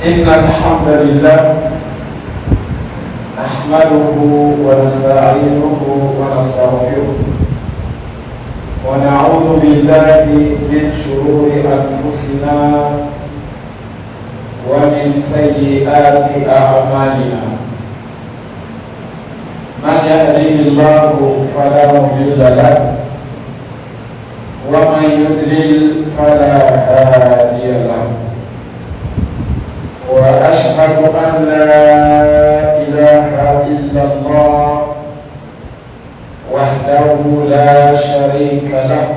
إن الحمد لله نحمده ونستعينه ونستغفره ونعوذ بالله من شرور أنفسنا ومن سيئات أعمالنا. من يهده الله فلا مضل له ومن يضلل فلا هادي له. وأشهد أن لا إله إلا الله وحده لا شريك له.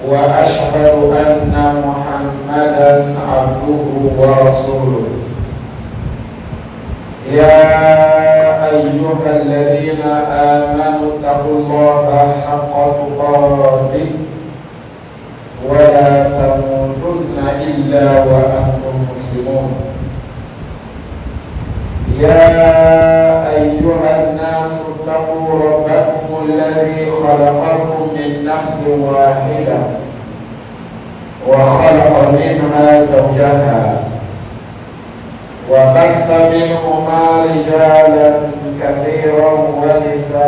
وأشهد أن محمدا عبده ورسوله. يا أيها الذين آمنوا اتقوا الله حق تقاته ولا تموتن إلا وأنتم مسلمون. يا أيها الناس اتقوا ربكم الذي خلقكم من نفس واحدة وخلق منها زوجها وبث منهما رجالا كثيرا ونساء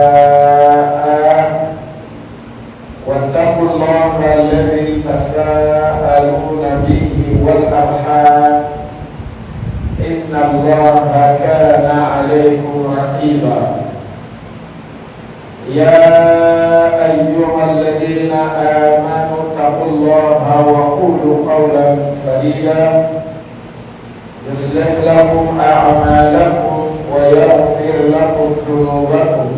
واتقوا الله الذي تساءلون به والأرحام إن الله كان عليكم رقيبا. يا أيها الذين آمنوا اتقوا الله وقولوا قولا سديدا يصلح لكم أعمالكم ويغفر لكم ذنوبكم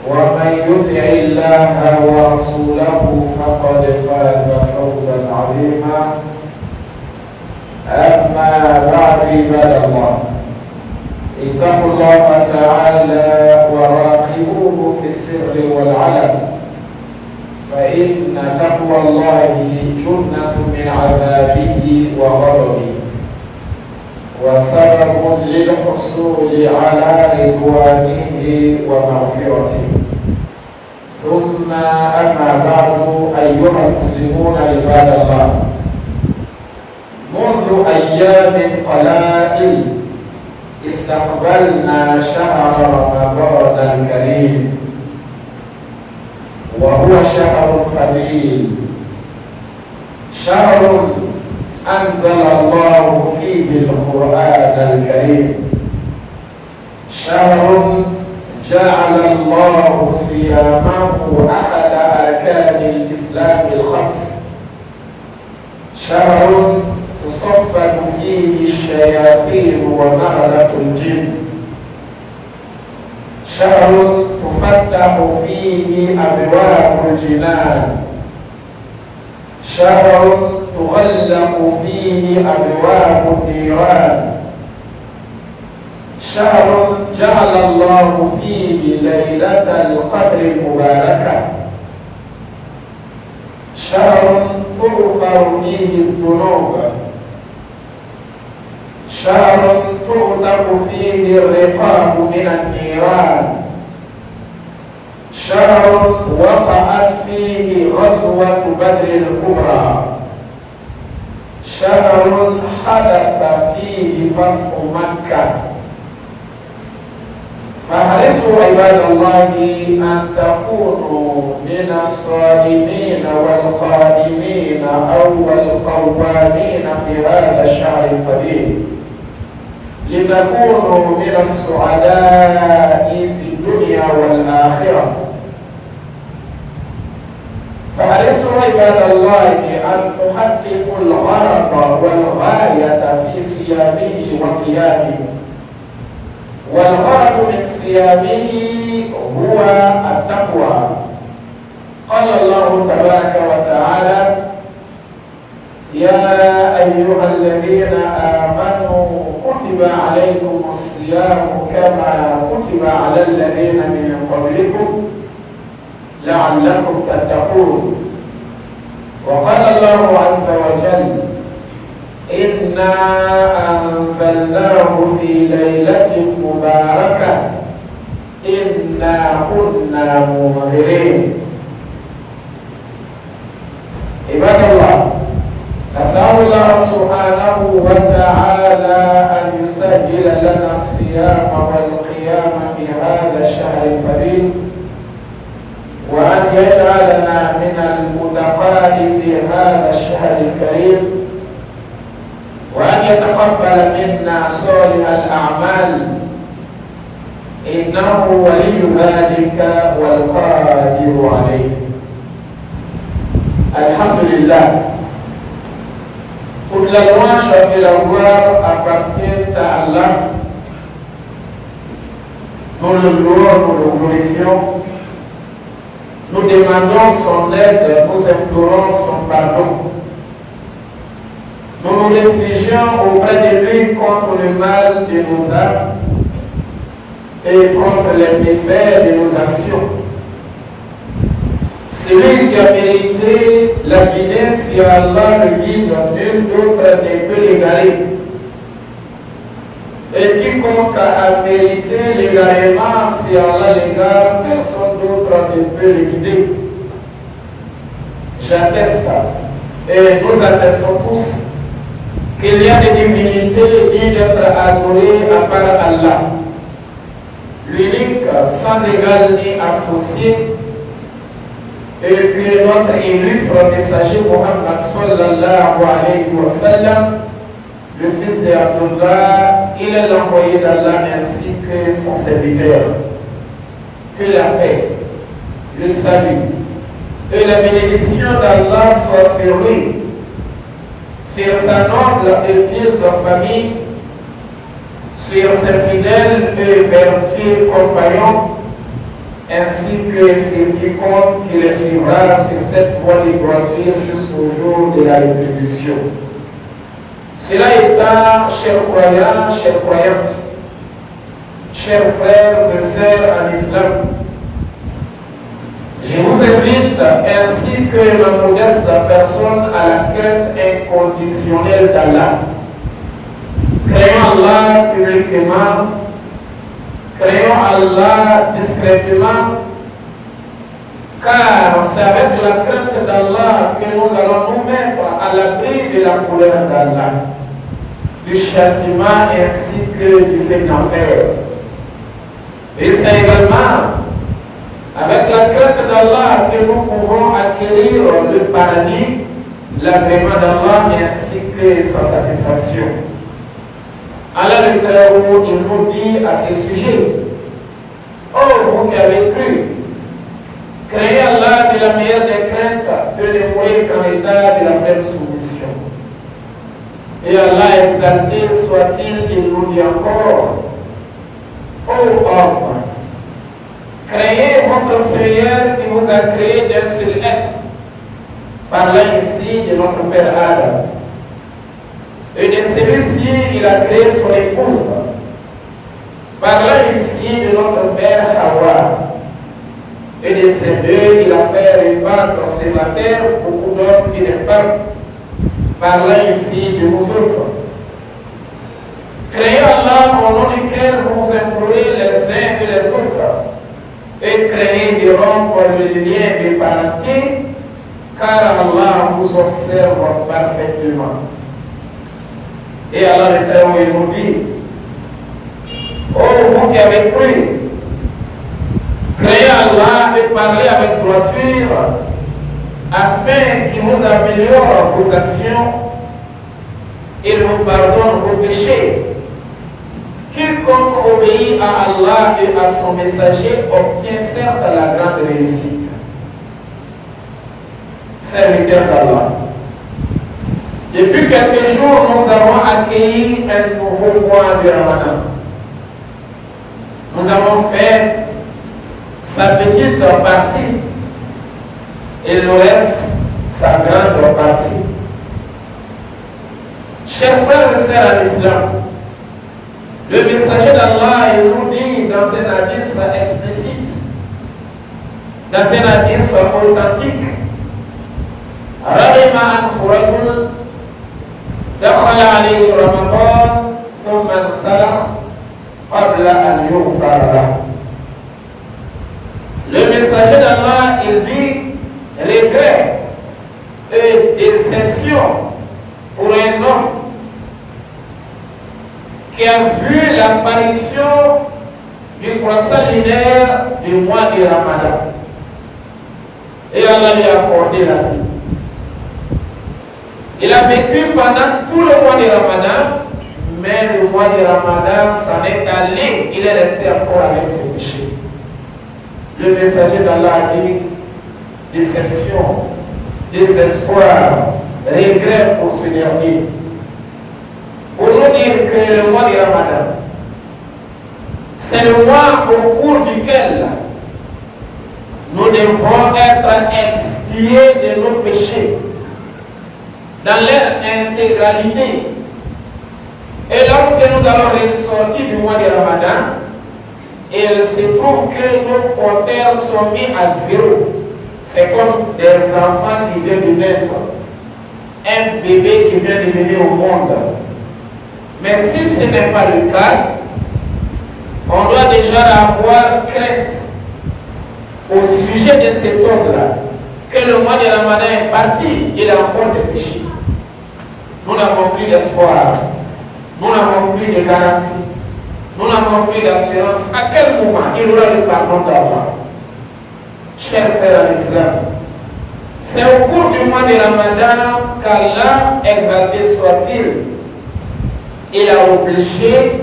ومن يطع الله ورسوله فقد فاز فوزا عظيما. أما بعد عباد الله اتقوا الله تعالى وراقبوه في السر والعلن فإن تقوى الله جنة من عذابه وغضبه وسبب للحصول على رضوانه ومغفرته. ثم أما بعد أيها المسلمون عباد الله، منذ أيام قلائل استقبلنا شهر رمضان الكريم، وهو شهر فضيل، شهر أنزل الله فيه القرآن الكريم، شهر جعل الله صيامه أحد أركان الإسلام الخمس، شهر تصفد فيه الشياطين ومردة الجن، شهر تفتح فيه أبواب الجنان، شهر تغلق فيه أبواب النيران، شهر جعل الله فيه ليلة القدر المباركة، شهر تغفر فيه الذنوب، شهر تغلق فيه الرقاب من النيران، شهر وقعت فيه غزوة بدر الكبرى، شهر حدث فيه فتح مكة. فاحرصوا عباد الله أن تكونوا من الصائمين والقائمين أو القوامين في هذا الشهر الفضيل، لتكونوا من السعداء في الدنيا والآخرة. فاحرصوا عباد الله أن تحققوا الغرض والغاية في صيامه وقيامه، والغرض من صيامه هو التقوى. قال الله تبارك وتعالى: يا أيها الذين آمنوا كتب عليكم الصيام كما كتب على الذين من قبلكم لعلكم تتقون. وقال الله عز وجل: إنا أنزلناه في ليلة مباركة إنا كنا منذرين. عباد الله، نسأل الله سبحانه وتعالى أن يسهل لنا الصيام والقيام في هذا الشهر الفضيل، وأن يجعلنا من المتقاء في هذا الشهر الكريم، وأن يتقبل منا صالح الأعمال، إنه ولي ذلك والقادر عليه. Alhamdulillah, toute la louange et la gloire appartiennent à Allah. Nous le louons, nous le glorifions. Nous demandons son aide, nous implorons son pardon. Nous nous réfugions auprès de lui contre le mal de nos âmes et contre les méfaits de nos actions. Celui qui a mérité la guidée, si Allah le guide, nul d'autre ne peut l'égarer. Et quiconque a mérité l'égarement, si Allah l'égare, personne d'autre ne peut le guider. J'atteste, et nous attestons tous, qu'il y a des divinités dignes d'être adorées à part Allah, l'unique, sans égal ni associé, et que notre illustre messager Muhammad sallallahu alayhi wa sallam, le fils d'Abdullah, il est l'envoyé d'Allah ainsi que son serviteur. Que la paix, le salut et la bénédiction d'Allah soient sur lui, sur sa noble et pieuse famille, sur ses fidèles et vertueux compagnons, ainsi que sur quiconque qui les suivra sur cette voie de droiture jusqu'au jour de la rétribution. Cela étant, chers croyants, chères croyantes, chers frères et sœurs en islam, je vous invite, ainsi que ma modeste personne, à la crainte inconditionnelle d'Allah. Craignons Allah publiquement, craignons Allah discrètement, car c'est avec la crainte d'Allah que nous allons nous mettre à l'abri de la colère d'Allah, du châtiment ainsi que du feu d'enfer. Et c'est également avec la crainte d'Allah que nous pouvons acquérir le paradis, l'agrément d'Allah ainsi que sa satisfaction. Allah le Très-Haut, il nous dit à ce sujet: oh, vous qui avez cru, craignez Allah de la meilleure des craintes et ne mourrez qu'en état de la pleine soumission. Et Allah exalté soit-il, il nous dit encore: ô homme, craignez votre Seigneur qui vous a créé d'un seul être, parlant ici de notre Père Adam. Et de celui-ci, il a créé son épouse, parlant ici de notre mère Hawa. Et de ces deux, il a fait répandre sur la terre beaucoup d'hommes et de femmes, parlant ici de nous autres. Craignez Allah au nom duquel vous vous implorez les uns et les autres, et craignez de rompre le lien de parenté, car Allah vous observe parfaitement. Et Allah le Très-Haut, il nous dit: oh, vous qui avez cru, craignez Allah et parlez avec droiture, afin qu'il vous améliore vos actions et vous pardonne vos péchés. Quiconque obéit à Allah et à son messager obtient certes la grande réussite. Serviteur d'Allah, depuis quelques jours, nous avons accueilli un nouveau mois de Ramadan. Nous avons fait sa petite partie et il nous reste sa grande partie. Chers frères et sœurs en islam, le messager d'Allah, il nous dit dans un hadith explicite, dans un hadith authentique: رغم أنف رجل دخل عليه رمضان ثم انسلخ قبل أن يغفر له. Le messager d'Allah, il dit regret et déception pour un homme qui a vu l'apparition du croissant lunaire du mois de Ramadan. Et Allah lui a accordé la vie. Il a vécu pendant tout le mois de Ramadan, mais le mois de Ramadan s'en est allé, il est resté encore avec ses péchés. Le messager d'Allah a dit déception, désespoir, regret pour ce dernier. Pour nous dire que le mois de Ramadan, c'est le mois au cours duquel nous devons être expiés de nos péchés dans leur intégralité. Et lorsque nous allons ressortir du mois de Ramadan, il se trouve que nos compteurs sont mis à zéro. C'est comme des enfants qui viennent de naître, un bébé qui vient de venir au monde. Mais si ce n'est pas le cas, on doit déjà avoir crainte au sujet de cet homme-là, que le mois de Ramadan est parti, il a encore des péchés. Nous n'avons plus d'espoir, nous n'avons plus de garantie, nous n'avons plus d'assurance. À quel moment il aura le pardon d'Allah? Chers frères en islam, c'est au cours du mois de Ramadan qu'Allah, exalté soit-il, il a obligé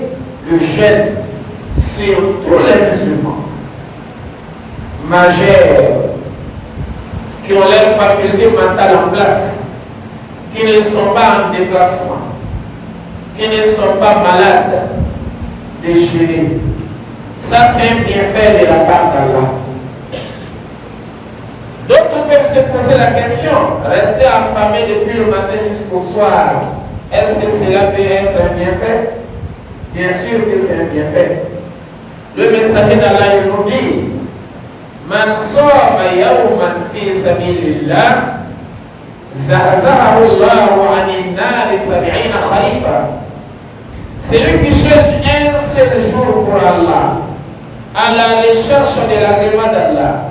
le jeûne sur tous les musulmans majeurs qui ont leur faculté mentale en place, qui ne sont pas en déplacement, qui ne sont pas malades, de jeûner. Ça, c'est un bienfait de la part d'Allah. D'autres peuvent se poser la question, rester affamé depuis le matin jusqu'au soir, est-ce que cela peut être un bienfait? Bien sûr que c'est un bienfait. Le messager d'Allah nous dit, Man soma yawman fi sabilillah, zahzahahu Allahu anin nari sab'ina khalifa. Celui qui jeûne un seul jour pour Allah, à la recherche de l'agrément d'Allah,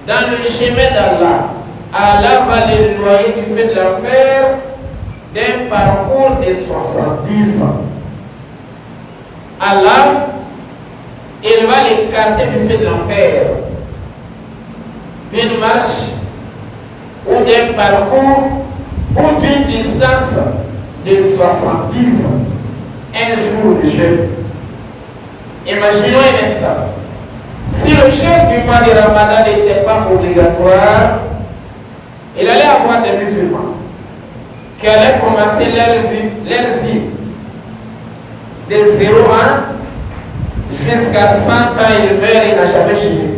dans le chemin d'Allah, Allah va l'éloigner du feu de l'enfer d'un parcours de 70 ans. Allah, il va l'écarter du feu de l'enfer, d'une marche ou d'un parcours ou d'une distance de 70 ans. Un jour de jeûne. Imaginons un instant. Si le jeûne du mois de Ramadan n'était pas obligatoire, il allait avoir des musulmans qui allaient commencer leur vie de 0 ans jusqu'à 100 ans, il meurt, il n'a jamais jeûné.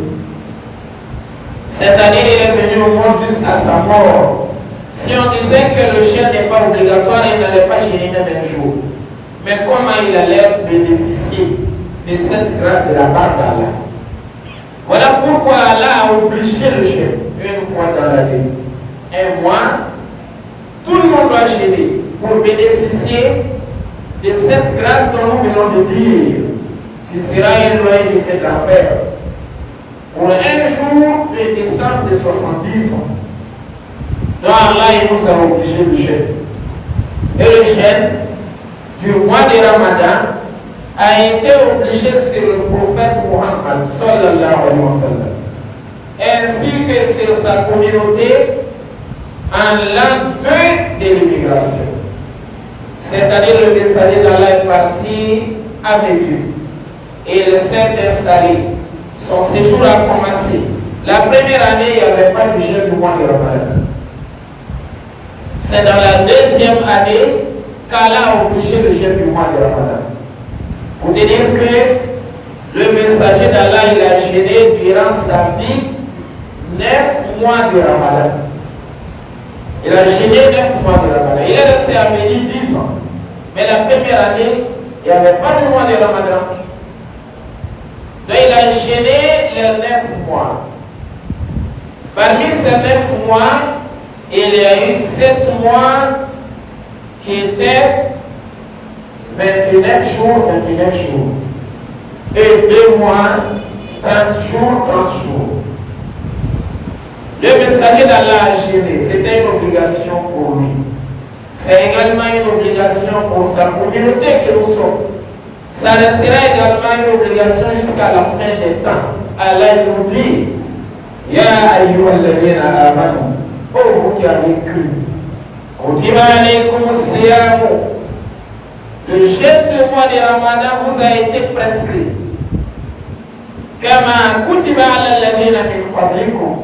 Cette année, il est venu au monde jusqu'à sa mort. Si on disait que le jeûne n'est pas obligatoire, il n'allait pas jeûner même un jour. Mais comment il allait bénéficier de cette grâce de la part d'Allah? Voilà pourquoi Allah a obligé le jeûne une fois dans l'année. Un mois, tout le monde doit jeûner pour bénéficier de cette grâce dont nous venons de dire. Tu seras éloigné du fait de l'enfer. Pour un jour, une distance de 70 ans. Donc Allah il nous a obligé le jeûne. Et le jeûne du mois de Ramadan a été obligé sur le prophète Muhammad sallallahu alayhi wa sallam, ainsi que sur sa communauté en l'an 2 de l'immigration. C'est-à-dire le messager d'Allah est parti à Médine et il s'est installé. Son séjour a commencé. La première année, il n'y avait pas de jeûne du mois de Ramadan. C'est dans la deuxième année qu'Allah a obligé le jeûne du mois de Ramadan. Pour te dire que le messager d'Allah, il a jeûné durant sa vie 9 mois de Ramadan. Il a jeûné 9 mois de Ramadan. Il est resté à Médine 10 ans. Mais la première année, il n'y avait pas de mois de Ramadan. Donc il a jeûné les 9 mois. Parmi ces 9 mois, il y a eu 7 mois qui étaient 29 jours, 29 jours. Et 2 mois, 30 jours, 30 jours. Le messager d'Allah a jeûné, c'était une obligation pour lui. C'est également une obligation pour sa communauté que nous sommes. Ça restera également une obligation jusqu'à la fin des temps. Allah nous dit, Ya ayyuhalladhina amanu, ô vous qui avez cru, kutiba alaykumus siyamu, le jeûne du mois de Ramadan vous a été prescrit. Kama kutiba ala alladhina min qablikum,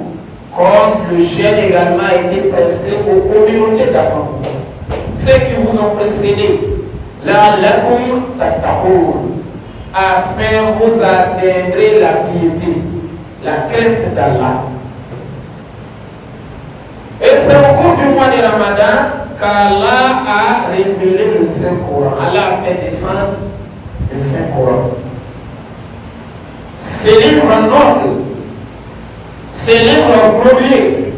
comme le jeûne également a été prescrit aux communautés d'avant vous, ceux qui vous ont précédés, la'allakum tattaqun, afin vous atteindrez la piété, la crainte d'Allah. Et c'est au cours du mois de Ramadan qu'Allah a révélé le Saint-Coran. Allah a fait descendre le Saint-Coran. Ce livre noble, ce livre glorieux,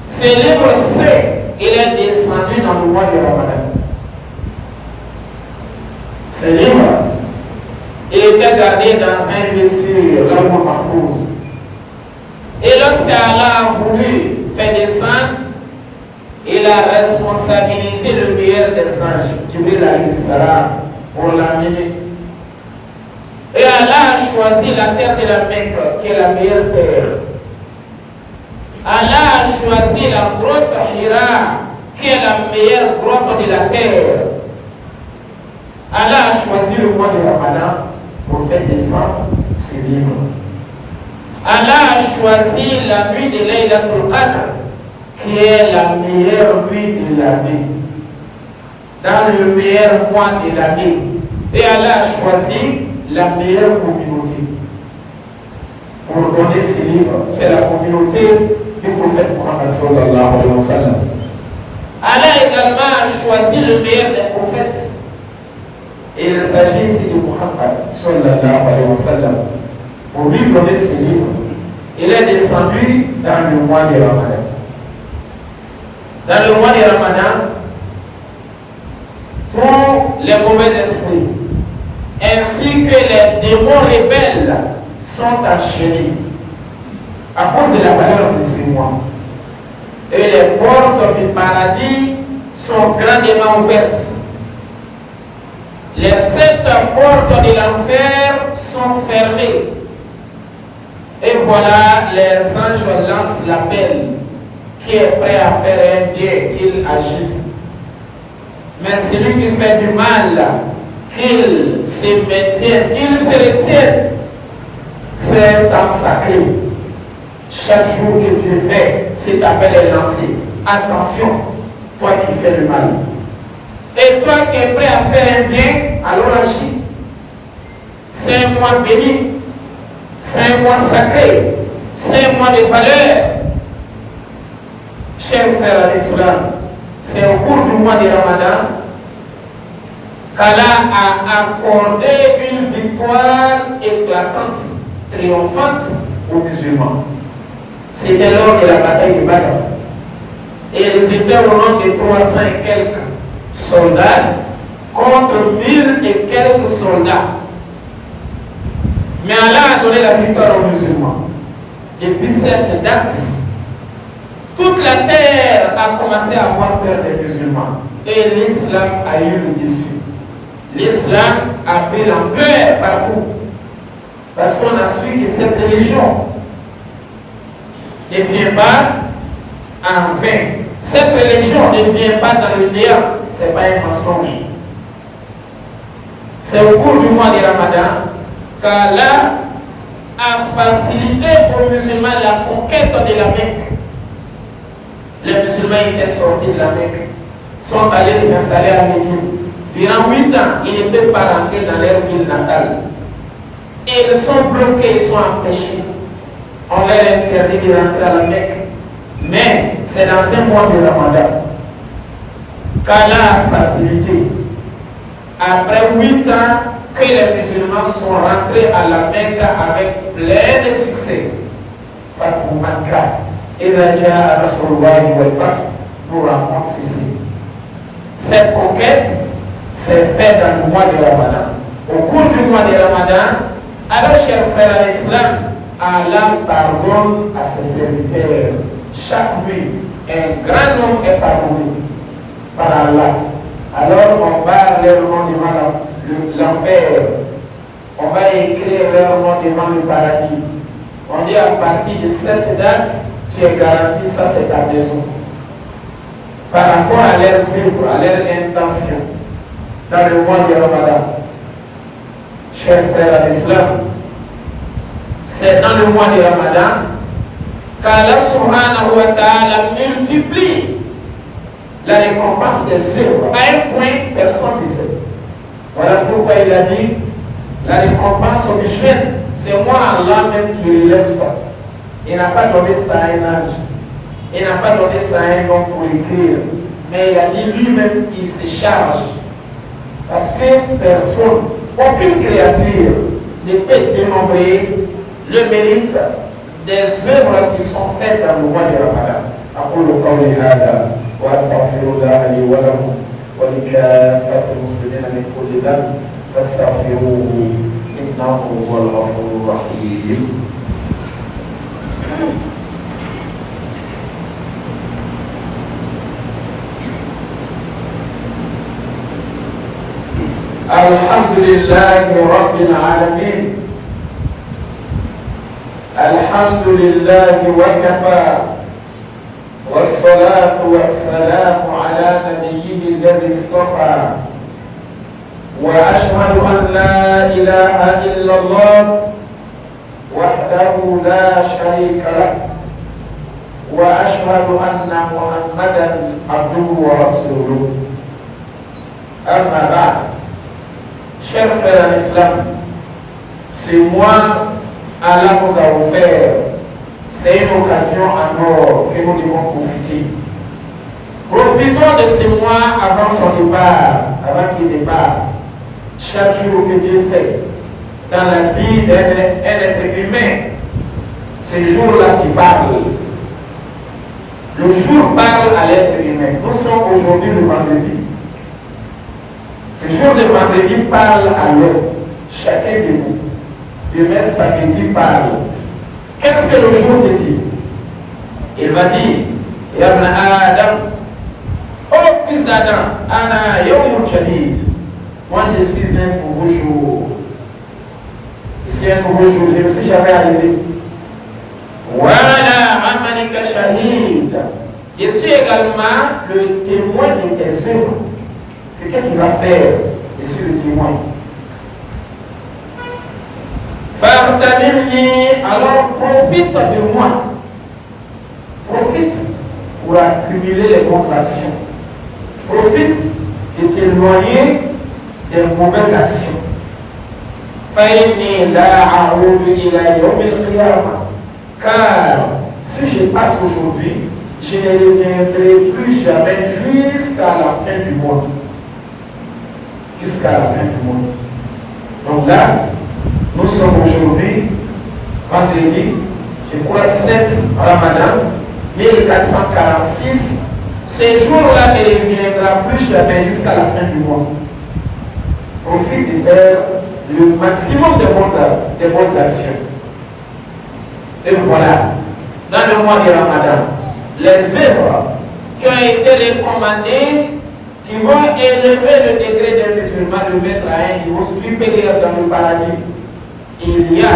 ce livre saint, il est descendu dans le mois de Ramadan. Ce livre, il était gardé dans un lieu sur l'Al Mahfouz. Et lorsqu'Allah a voulu faire descendre, il a responsabilisé le meilleur des anges, Jibril alayhi salam, pour l'amener. Et Allah a choisi la terre de la Mecque, qui est la meilleure terre. Allah a choisi la grotte Hira, qui est la meilleure grotte de la terre. Allah a choisi le mois de Ramadan pour faire descendre ce livre. Allah a choisi la nuit de Laylatul Qadr, qui est la meilleure nuit de l'année, dans le meilleur mois de l'année. Et Allah a choisi la meilleure communauté pour donner ce livre. C'est la communauté du prophète Muhammad sallallahu alayhi wa sallam. Allah également a choisi le meilleur des prophètes. Et il s'agit ici de Muhammad sallallahu alayhi wa sallam. Pour lui donner ce livre, il est descendu dans le mois de Ramadan. Dans le mois de Ramadan, tous les mauvais esprits ainsi que les démons rebelles sont enchaînés à cause de la valeur de ce mois. Et les portes du paradis sont grandement ouvertes. Les 7 portes de l'enfer sont fermées. Et voilà, les anges lancent l'appel. Qui est prêt à faire un bien, qu'il agisse. Mais celui qui fait du mal, qu'il se maintienne, qu'il se retienne. C'est un temps sacré. Chaque jour que tu fais, cet appel est lancé. Attention, toi qui fais le mal. Et toi qui es prêt à faire un bien, alors agis. C'est un mois béni. C'est un mois sacré. C'est un mois de valeur. Chers frères à l'Islam, c'est au cours du mois de Ramadan qu'Allah a accordé une victoire éclatante, triomphante aux musulmans. C'était lors de la bataille de Badr. Et ils étaient au nombre de 300 et quelques soldats contre 1000 et quelques soldats. Mais Allah a donné la victoire aux musulmans. Depuis cette date, toute la terre a commencé à avoir peur des musulmans. Et l'islam a eu le dessus. L'islam a pris l'ampleur partout. Parce qu'on a su que cette religion ne vient pas en vain. Cette religion ne vient pas dans le néant. Ce n'est pas un mensonge. C'est au cours du mois de Ramadan qu'Allah a facilité aux musulmans la conquête de la Mecque. Les musulmans étaient sortis de la Mecque, sont allés s'installer à Médine. Durant 8 ans, ils ne peuvent pas rentrer dans leur ville natale. Et ils sont bloqués, ils sont empêchés. On leur interdit de rentrer à la Mecque. Mais c'est dans un mois de Ramadan qu'Allah a facilité. Après 8 ans, que les musulmans sont rentrés à la Mecque avec plein de succès. Fatou Makkah. Et nous raconte ici. Cette conquête s'est faite dans le mois de Ramadan. Au cours du mois de Ramadan, alors chers frères à l'islam, Allah pardonne à ses serviteurs. Chaque nuit, un grand nombre est pardonné par Allah. Alors on barre leur nom devant l'enfer. On va écrire leur nom devant le paradis. On dit à partir de cette date, tu es garanti, ça c'est ta maison. Par rapport à leurs œuvres, à leur intention, dans le mois de Ramadan. Chers frères en islam, c'est dans le mois de Ramadan qu'Allah subhanahu wa ta'ala multiplie la récompense des œuvres à un point personne ne sait. Voilà pourquoi il a dit la récompense au jeune, c'est moi Allah même qui relève ça. Il n'a pas donné ça à un âge, il n'a pas donné ça à un homme pour écrire, mais il a dit lui-même qu'il se charge. Parce que personne, aucune créature ne peut dénombrer le mérite des œuvres qui sont faites dans le mois de Ramadan. أقول قولي هذا وأستغفر الله لي ولكم ولكافة المسلمين من كل ذنب فاستغفروه إنه هو الغفور الرحيم. الحمد لله رب العالمين الحمد لله وكفى والصلاة والسلام على نبيه الذي اصطفى وأشهد أن لا إله إلا الله وحده لا شريك له وأشهد أن محمدا عبده ورسوله أما بعد. Chers frères en islam, c'est moi, Allah nous a offert, c'est une occasion en or que nous devons profiter. Profitons de ce mois avant son départ, avant qu'il départ. Chaque jour que Dieu fait dans la vie d'un être humain, ce jour-là qui parle. Le jour parle à l'être humain. Nous sommes aujourd'hui le vendredi. Ce jour de vendredi parle à l'homme, chacun de nous. Demain, samedi parle. Qu'est-ce que le jour te dit? Il va dire, Ya ibn Adam, ô fils d'Adam, Ana yawmul jadid. Moi, je suis un nouveau jour. Ici, un nouveau jour, je ne suis jamais arrivé. Wa ala amalika shahid. Je suis également le témoin de tes œuvres. C'est ce qu'il va faire, et c'est le témoin. Fartanimni, alors profite de moi. Profite pour accumuler les bonnes actions. Profite de t'éloigner des mauvaises actions. Faïni la a'udu ila yawmil qiyamah. Car si je passe aujourd'hui, je ne reviendrai plus jamais jusqu'à la fin du monde. Jusqu'à la fin du monde. Donc là, nous sommes aujourd'hui, vendredi, je crois 7 Ramadan, 1446. Ce jour-là ne reviendra plus jamais jusqu'à la fin du monde. Profite de faire le maximum de bonnes actions. Et voilà, dans le mois de Ramadan, les œuvres qui ont été recommandées, qui vont élever le degré des musulmans, le mettre à un niveau supérieur dans le paradis. Il y a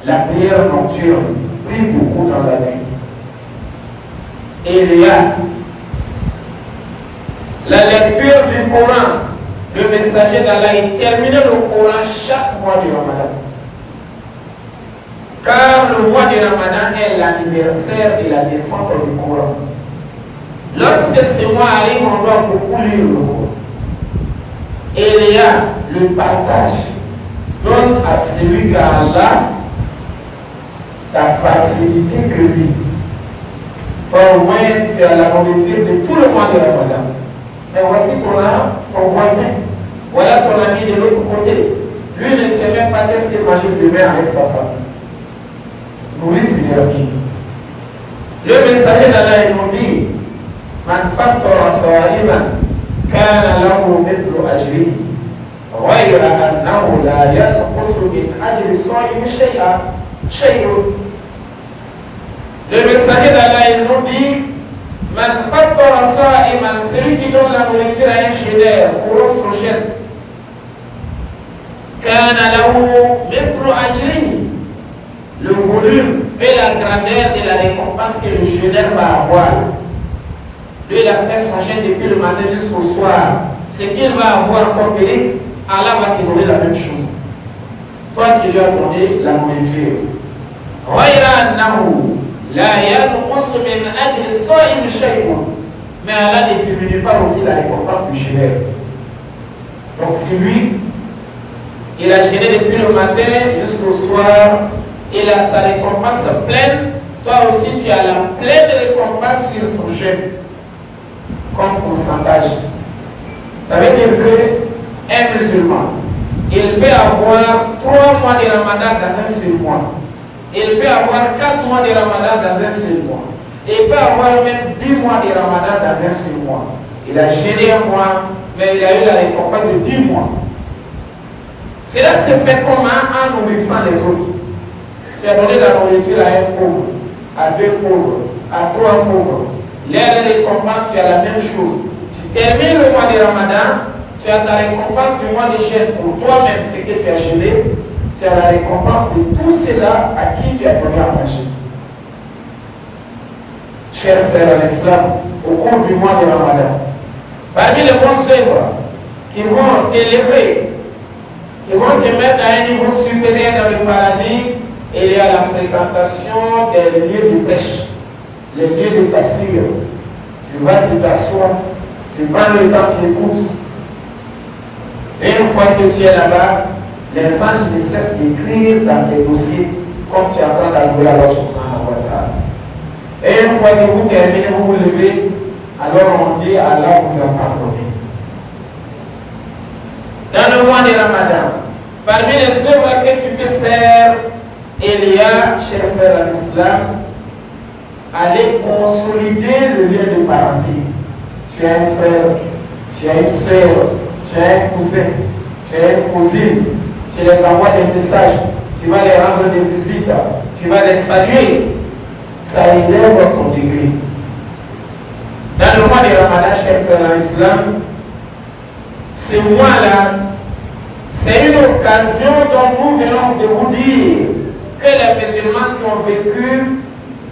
la prière nocturne, prie beaucoup dans la nuit. Il y a la lecture du Coran. Le messager d'Allah, il termine le Coran chaque mois du Ramadan. Car le mois de Ramadan est l'anniversaire de la descente du Coran. Lorsque ce mois arrive, on doit beaucoup lire le Coran. Et il y a le partage. Donne à celui qu'Allah ta facilité que lui. Toi au moins tu as la nourriture de tout le mois de Ramadan. Mais voici ton voisin. Voilà ton ami de l'autre côté. Lui ne sait même pas qu'est-ce qu'il mange demain avec sa famille. Nourris ses derniers. Le messager d'Allah nous dit Man fattara sa'iman kana lahu mithlu ajrihi ghayra annahu la yanqusu min ajri sa'imi shay'un. Le messager d'Allah il nous dit Man fattara sa'iman, celui qui donne la nourriture à un chédère pour son chêne, كان له مثل أجره, le volume et la grandeur de la récompense que le jeûneur va avoir. Lui, il a fait son jeûne depuis le matin jusqu'au soir. Ce qu'il va avoir comme mérite, Allah va te donner la même chose. Toi qui lui as donné la nourriture. غير أنه لا ينقص من أجر الصائم شيء. Mais Allah ne diminue pas aussi la récompense du jeûneur. Donc si lui, il a jeûné depuis le matin jusqu'au soir, il a sa récompense pleine, toi aussi tu as la pleine récompense sur son jeûne, comme pourcentage. Ça veut dire qu'un musulman, il peut avoir 3 mois de Ramadan dans un seul mois. Il peut avoir 4 mois de Ramadan dans un seul mois. Il peut avoir même 10 mois de Ramadan dans un seul mois. Il a jeûné un mois, mais il a eu la récompense de 10 mois. Cela se fait comment? En nourrissant les autres. Tu as donné la nourriture à un pauvre, à 2 pauvres, à 3 pauvres. L'air de récompense, tu as la même chose. Tu termines le mois de Ramadan, tu as ta récompense du mois de jeûne pour toi-même, ce que tu as jeûné. Tu as la récompense de tout cela à qui tu as donné à manger. Chers frères en islam, au cours du mois de Ramadan, parmi les bonnes œuvres qui vont t'élever, qui vont te mettre à un niveau supérieur dans le paradis, il y a la fréquentation des lieux de prêche, les lieux de tafsir. Tu vas, tu t'assois, tu prends le temps, tu écoutes. Et une fois que tu es là-bas, les anges ne cessent d'écrire dans tes dossiers comme tu es en train d'adorer Allah subhanahu wa ta'ala. Et une fois que vous terminez, vous vous levez, alors on dit Allah vous a pardonné. Dans le mois de Ramadan, parmi les œuvres que tu peux faire, il y a, chers frères en islam, aller consolider le lien de parenté. Tu as un frère, tu as une soeur, tu as un cousin, tu as une cousine, tu les envoies des messages, tu vas les rendre des visites, tu vas les saluer. Ça élève ton degré. Dans le mois de Ramadan, chers frères en islam, ce mois-là, c'est une occasion dont nous venons de vous dire que les musulmans qui ont vécu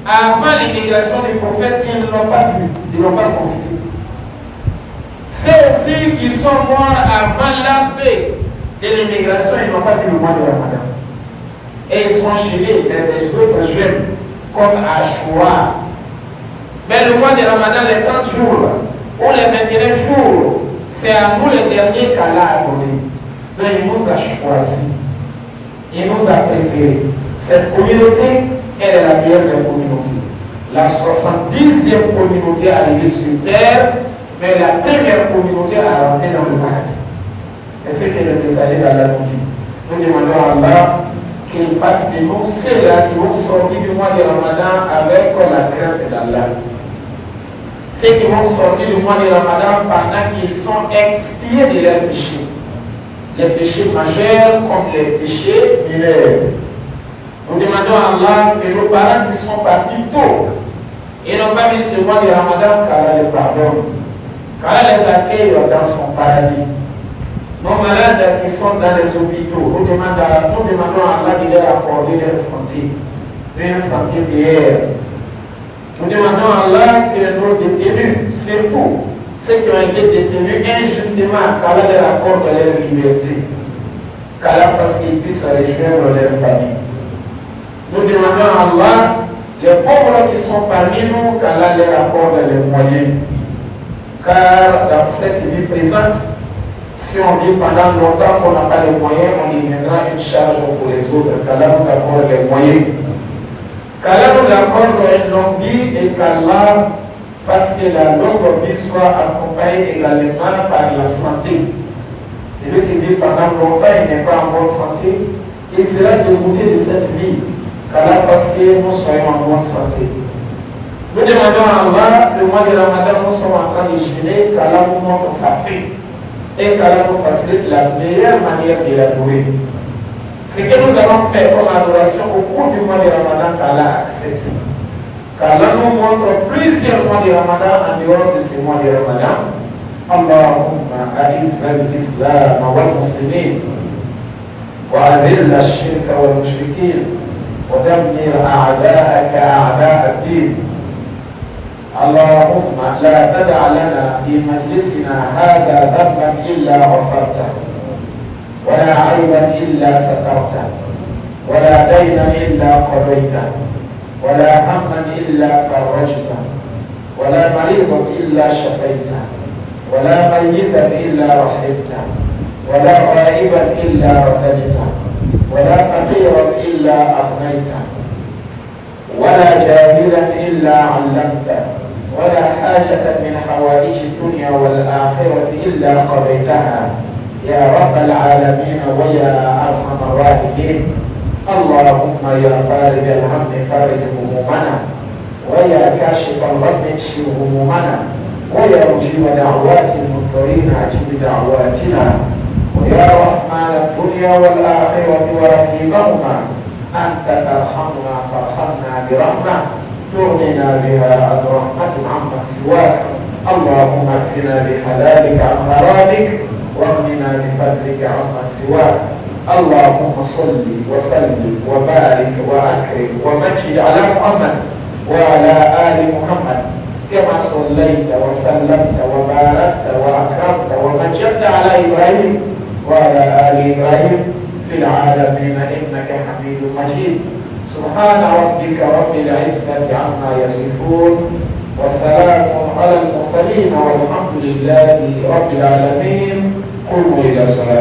avant l'immigration du prophète, ils ne l'ont pas vu, ils ne l'ont pas profité. Ceux aussi qui sont morts avant l'arrivée de l'immigration, ils n'ont pas vu le mois de Ramadan. Et ils sont enchaînés dans des autres jeûnes, comme Ashura. Mais le mois de Ramadan, les 30 jours, ou les 21 jours, c'est à nous les derniers qu'Allah a donné. Donc il nous a choisis. Il nous a préférés. Cette communauté, elle est la meilleure des communautés. La 70e communauté arrivée sur terre, mais la première communauté à rentrer dans le paradis. Et c'est que le messager d'Allah nous dit. Nous demandons à Allah qu'il fasse de nous ceux-là qui vont sortir du mois de Ramadan avec la crainte d'Allah. Ceux qui vont sortir du mois de Ramadan pendant qu'ils sont expiés de leurs péchés. Les péchés majeurs comme les péchés mineurs. Nous demandons à Allah que nos parents qui sont partis tôt et n'ont pas mis ce mois de Ramadan, qu'Allah les pardonne, qu'Allah les accueille dans son paradis. Nos malades qui sont dans les hôpitaux, nous demandons à Allah de leur accorder leur santé, une santé meilleure. Nous demandons à Allah que nos détenus, surtout ceux qui ont été détenus injustement, qu'Allah leur accorde leur liberté, qu'Allah fasse qu'ils puissent rejoindre leur famille. Nous demandons à Allah, les pauvres qui sont parmi nous, qu'Allah leur accorde les moyens. Car dans cette vie présente, si on vit pendant longtemps qu'on n'a pas les moyens, on deviendra une charge pour les autres. Qu'Allah nous accorde les moyens. Qu'Allah nous accorde une longue vie et qu'Allah fasse que la longue vie soit accompagnée également par la santé. Celui qui vit pendant longtemps et n'est pas en bonne santé, il sera dégoûté de cette vie. Qu'Allah fasse que nous soyons en bonne santé. Nous demandons à Allah, le mois de Ramadan, nous sommes en train de jeûner, qu'Allah nous montre sa faim et qu'Allah nous facilite la meilleure manière de l'adorer. Ce que nous allons faire comme adoration au cours du mois de Ramadan, qu'Allah accepte. Qu'Allah nous montre plusieurs mois de Ramadan en dehors de ce mois de Ramadan. Allahumma a'izz al-islam wal muslimin وأذل الشرك والمشركين ودمر أعداءك أعداء الدين. اللهم لا تدع لنا في مجلسنا هذا ذنبا إلا غفرته، ولا عيبا إلا سترته، ولا دينا إلا قضيته، ولا هما إلا فرجته، ولا مريضا إلا شفيته، ولا ميتا إلا رحمته، ولا غائبا إلا رددته، ولا فقيرا إلا أغنيته، ولا جاهلا إلا علمته، ولا حاجة من حوائج الدنيا والآخرة إلا قضيتها يا رب العالمين ويا أرحم الراحمين. اللهم يا فارج الهم فرج همومنا، ويا كاشف الغم اكشف همومنا، ويا مجيب دعوات المضطرين أجب دعواتنا، ويا رحمن الدنيا والآخرة ورحيمهما أنت ترحمنا فارحمنا برحمة تغننا بها عن رحمة عمن سواك. اللهم اكفنا بحلالك عن حرامك واغننا بفضلك عمن سواك. اللهم صل وسلم وبارك وأكرم ومجد على محمد وعلى آل محمد كما صليت وسلمت وباركت وأكرمت ومجدت على إبراهيم وعلى آل إبراهيم في العالمين إنك حميد مجيد. سبحان ربك رب العزة عما يصفون وسلام على المرسلين والحمد لله رب العالمين. قوموا إلى الصلاة.